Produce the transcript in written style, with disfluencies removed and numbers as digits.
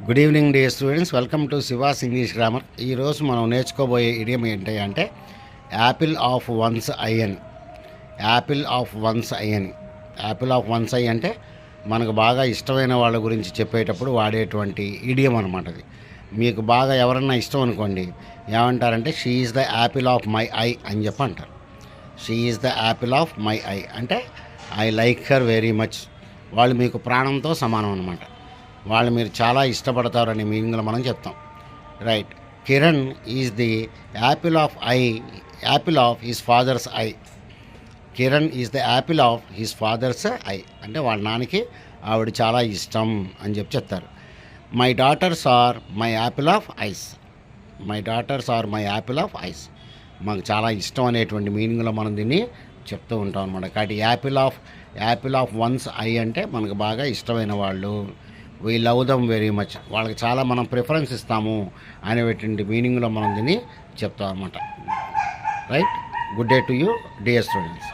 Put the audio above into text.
Good evening day students, welcome to she was English grammar. ఈరోజు మనం నేర్చుకోబోయే idiom ఏంటి అంటే యాపిల్ ఆఫ్ వన్స్ ఐ అని. యాపిల్ ఆఫ్ వన్స్ ఐ అని. యాపిల్ ఆఫ్ వన్స్ ఐ అంటే మనకు బాగా ఇష్టమైన వాళ్ళ గురించి చెప్పేటప్పుడు వాడేటువంటి ఇడియం అనమాట. అది మీకు బాగా ఎవరన్నా ఇష్టం అనుకోండి, ఏమంటారంటే she is the apple of my eye అని చెప్పి అంటారు. She is the apple of my eye అంటే I like her very much. వాళ్ళు మీకు ప్రాణంతో సమానం అనమాట. వాళ్ళు మీరు చాలా ఇష్టపడతారనే మీనింగ్లో మనం చెప్తాం. Right. Kiran is the apple of eye, apple of his father's eye. Kiran is the apple of his father's eye అంటే వాళ్ళ నాన్నకి ఆవిడ చాలా ఇష్టం అని చెప్పి చెప్తారు. My daughters are my apple of eyes. My daughters are my apple of eyes. మాకు చాలా ఇష్టం అనేటువంటి మీనింగ్లో మనం దీన్ని చెప్తూ ఉంటాం అనమాట. కాబట్టి యాపిల్ ఆఫ్ వన్స్ ఐ అంటే మనకు బాగా ఇష్టమైన వాళ్ళు. We love them very much, వాళ్ళకి చాలా మనం ప్రిఫరెన్స్ ఇస్తాము అనేటువంటి మీనింగ్లో మనం దీన్ని చెప్తాం అన్నమాట. Right. Good day to you dear students.